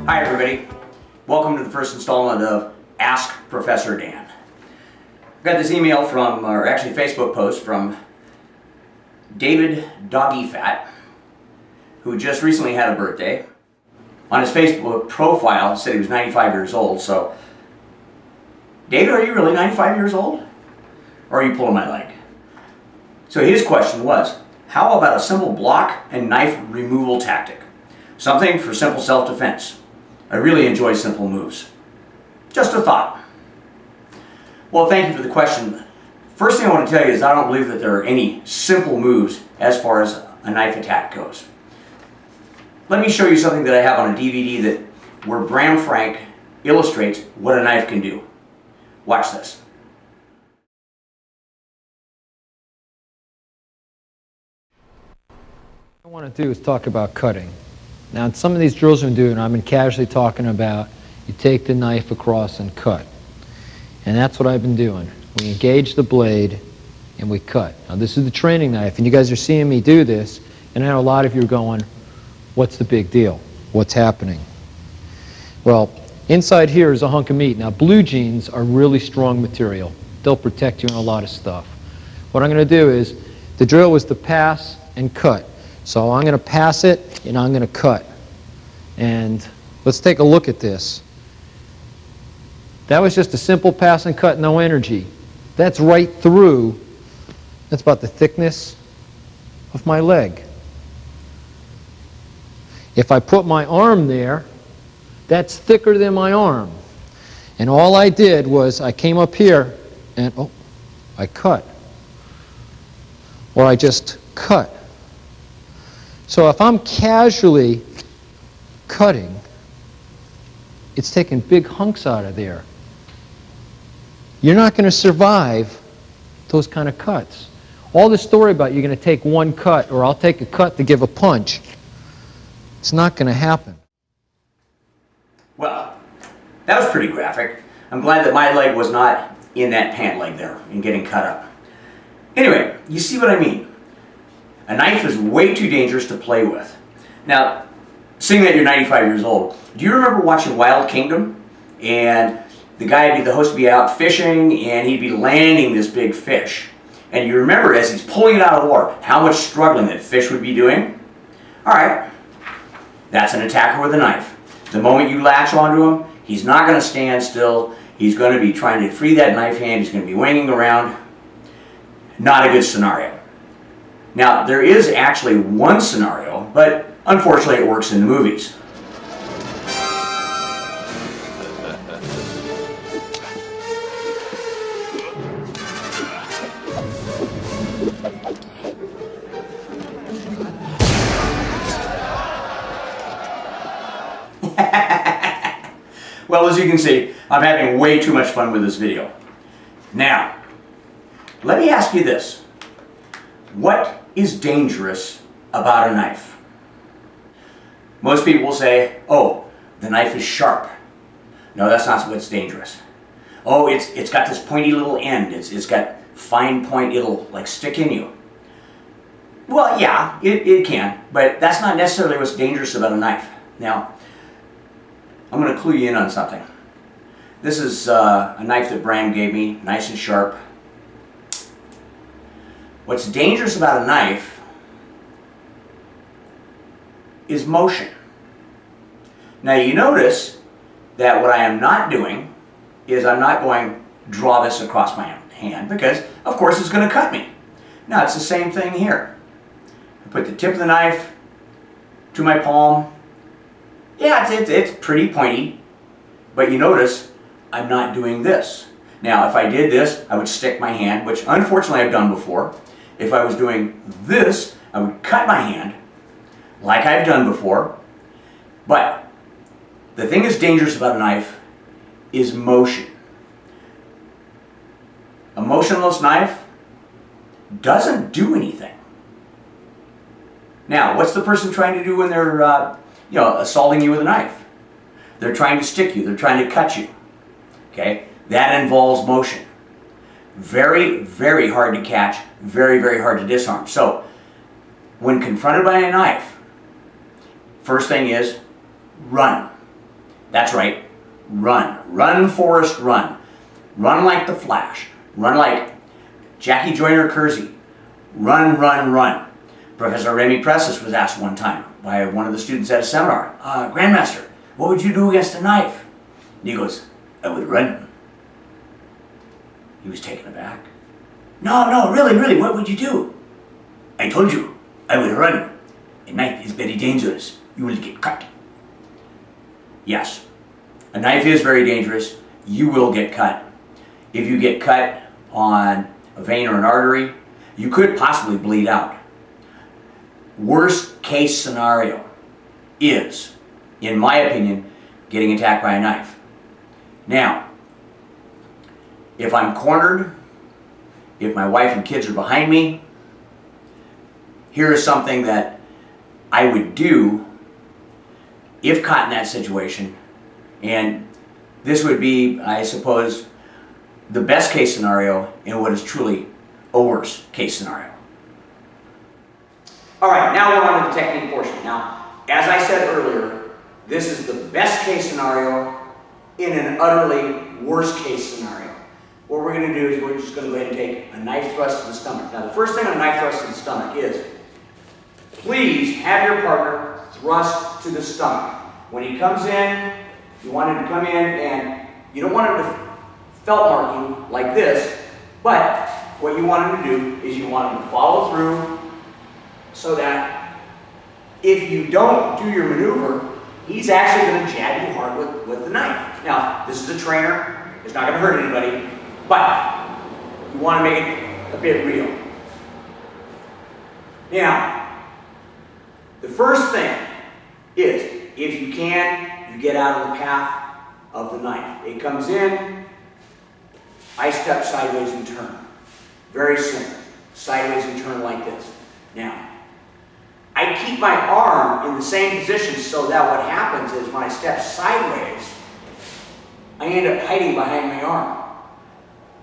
Hi everybody, welcome to the first installment of Ask Professor Dan. I got this email from, or actually Facebook post from David Doggy Fat, who just recently had a birthday. On his Facebook profile it said he was 95 years old, so David, are you really 95 years old? Or are you pulling my leg? So his question was, how about a simple block and knife removal tactic? Something for simple self-defense. I really enjoy simple moves. Just a thought. Well, thank you for the question. First thing I want to tell you is I don't believe that there are any simple moves as far as a knife attack goes. Let me show you something that I have on a DVD where Bram Frank illustrates what a knife can do. Watch this. What I want to do is talk about cutting. Now, in some of these drills I'm doing, I've been casually talking about you take the knife across and cut. And that's what I've been doing. We engage the blade and we cut. Now, this is the training knife, and you guys are seeing me do this, and I know a lot of you are going, what's the big deal? What's happening? Well, inside here is a hunk of meat. Now, blue jeans are really strong material. They'll protect you in a lot of stuff. What I'm going to do is, the drill was to pass and cut. So I'm going to pass it and I'm going to cut. And let's take a look at this. That was just a simple pass and cut, no energy. That's right through, that's about the thickness of my leg. If I put my arm there, that's thicker than my arm. And all I did was I came up here and, oh, I cut. Or I just cut. So if I'm casually cutting, it's taking big hunks out of there. You're not going to survive those kind of cuts. All this story about you're going to take one cut or I'll take a cut to give a punch, it's not going to happen. Well, that was pretty graphic. I'm glad that my leg was not in that pant leg there and getting cut up. Anyway, you see what I mean? A knife is way too dangerous to play with. Now, seeing that you're 95 years old, do you remember watching Wild Kingdom? And the guy, the host, would be out fishing and he'd be landing this big fish. And you remember as he's pulling it out of the water, how much struggling that fish would be doing? Alright, that's an attacker with a knife. The moment you latch onto him, he's not going to stand still. He's going to be trying to free that knife hand. He's going to be winging around. Not a good scenario. Now, there is actually one scenario, but unfortunately it works in the movies. Well, as you can see, I'm having way too much fun with this video. Now, let me ask you this. What is dangerous about a knife? Most people will say, oh, the knife is sharp. No, that's not what's dangerous. Oh, it's got this pointy little end. It's got fine point, it'll like stick in you. Well, yeah, it can, but that's not necessarily what's dangerous about a knife. Now, I'm going to clue you in on something. This is a knife that Bram gave me, nice and sharp. What's dangerous about a knife is motion. Now you notice that what I am not doing is I'm not going draw this across my hand because of course it's going to cut me. Now it's the same thing here. I put the tip of the knife to my palm. Yeah, it's pretty pointy, but you notice I'm not doing this. Now if I did this, I would stick my hand, which unfortunately I've done before. If I was doing this, I would cut my hand, like I've done before. But the thing that's dangerous about a knife is motion. A motionless knife doesn't do anything. Now, what's the person trying to do when they're assaulting you with a knife? They're trying to stick you. They're trying to cut you. Okay? That involves motion. Very, very hard to catch, very, very hard to disarm. So, when confronted by a knife, first thing is run. That's right, run. Run, Forrest, run. Run like the Flash. Run like Jackie Joyner Kersey. Run, run, run. Professor Remy Presses was asked one time by one of the students at a seminar, Grandmaster, what would you do against a knife? And he goes, I would run. He was taken aback. No, really, what would you do? I told you, I would run. A knife is very dangerous. You will get cut. Yes, a knife is very dangerous. You will get cut. If you get cut on a vein or an artery, you could possibly bleed out. Worst case scenario is, in my opinion, getting attacked by a knife. Now, if I'm cornered, if my wife and kids are behind me, here is something that I would do if caught in that situation. And this would be, I suppose, the best case scenario in what is truly a worst case scenario. All right, now we're on to the technique portion. Now, as I said earlier, this is the best case scenario in an utterly worst case scenario. What we're going to do is we're just going to go ahead and take a knife thrust to the stomach. Now, the first thing on a knife thrust to the stomach is, please have your partner thrust to the stomach. When he comes in, you want him to come in and you don't want him to felt mark you like this, but what you want him to do is you want him to follow through so that if you don't do your maneuver, he's actually going to jab you hard with the knife. Now, this is a trainer. It's not going to hurt anybody, but you want to make it a bit real. Now, the first thing is, if you can, you get out of the path of the knife. It comes in, I step sideways and turn. Very simple. Sideways and turn like this. Now, I keep my arm in the same position so that what happens is when I step sideways, I end up hiding behind my arm.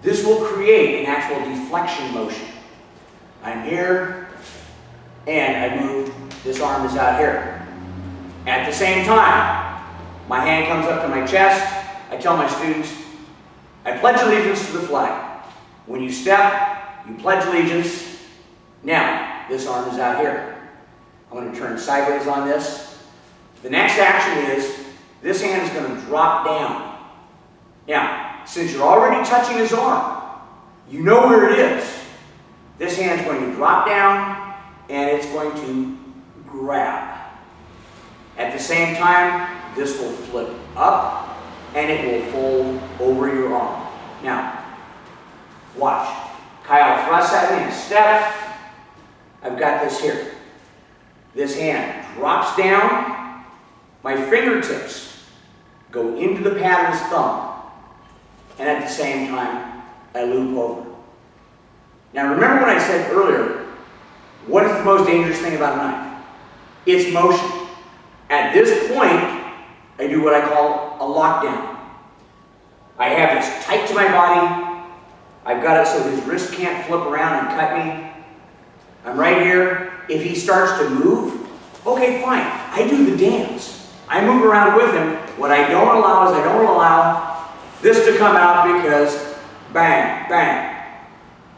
This will create an actual deflection motion. I'm here, and I move, this arm is out here. At the same time, my hand comes up to my chest. I tell my students, I pledge allegiance to the flag. When you step, you pledge allegiance. Now, this arm is out here. I'm going to turn sideways on this. The next action is, this hand is going to drop down. Now, since you're already touching his arm, you know where it is. This hand's going to drop down, and it's going to grab. At the same time, this will flip up, and it will fold over your arm. Now, watch. Kyle thrusts at me and step. I've got this here. This hand drops down. My fingertips go into the pad of his thumb. And at the same time, I loop over. Now remember when I said earlier, what is the most dangerous thing about a knife? It's motion. At this point, I do what I call a lockdown. I have this tight to my body. I've got it so his wrist can't flip around and cut me. I'm right here. If he starts to move, okay, fine. I do the dance. I move around with him. What I don't allow is I don't allow this to come out because bang, bang.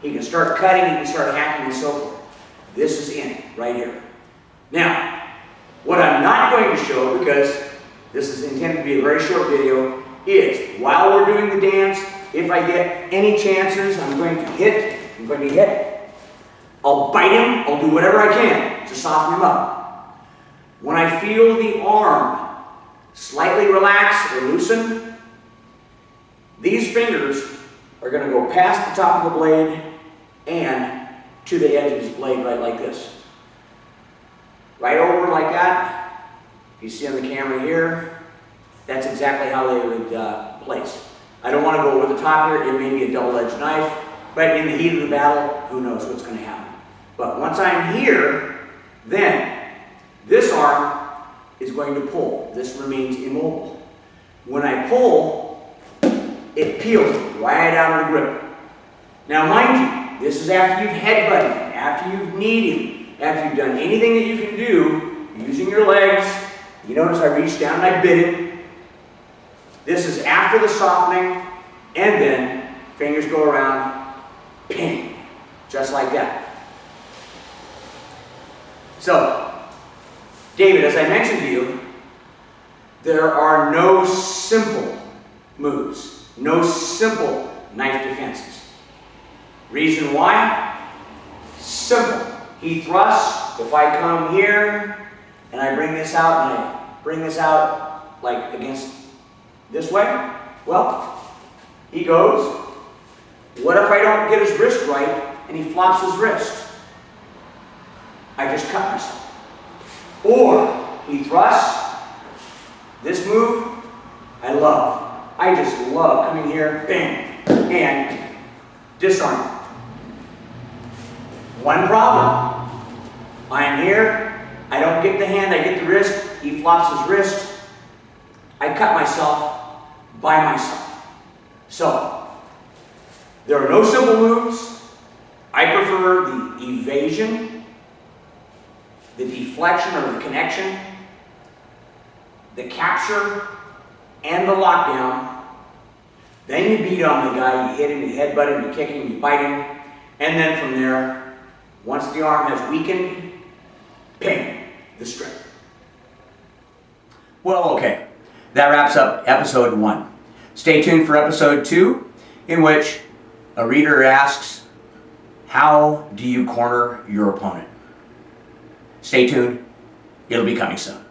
He can start cutting, he can start hacking and so forth. This is in right here. Now, what I'm not going to show, because this is intended to be a very short video, is while we're doing the dance, if I get any chances, I'm going to hit. I'll bite him, I'll do whatever I can to soften him up. When I feel the arm slightly relax or loosen, these fingers are going to go past the top of the blade and to the edge of his blade right like this. Right over like that. If you see on the camera here, that's exactly how they would place. I don't want to go over the top here. It may be a double-edged knife, but in the heat of the battle, who knows what's going to happen. But once I'm here, then this arm is going to pull. This remains immobile. When I pull, it peels right out of the grip. Now mind you, this is after you've headbutted him, after you've kneed him, after you've done anything that you can do using your legs. You notice I reached down and I bit him. This is after the softening, and then fingers go around, ping, just like that. So, David, as I mentioned to you, there are no simple moves, no simple knife defenses. Reason why? Simple. He thrusts. If I come here and I bring this out and I bring this out like against this way, well, he goes. What if I don't get his wrist right and he flops his wrist? I just cut myself. Or he thrusts. This move, I love. I just love coming here, bang, and disarm. One problem. I'm here, I don't get the hand, I get the wrist, he flops his wrist. I cut myself by myself. So, there are no simple moves. I prefer the evasion, the deflection or the connection, the capture, and the lockdown. Then you beat on the guy, you hit him, you headbutt him, you kick him, you bite him, and then from there, once the arm has weakened, ping, the strip. Well, okay, that wraps up episode 1. Stay tuned for episode 2, in which a reader asks, how do you corner your opponent? Stay tuned, it'll be coming soon.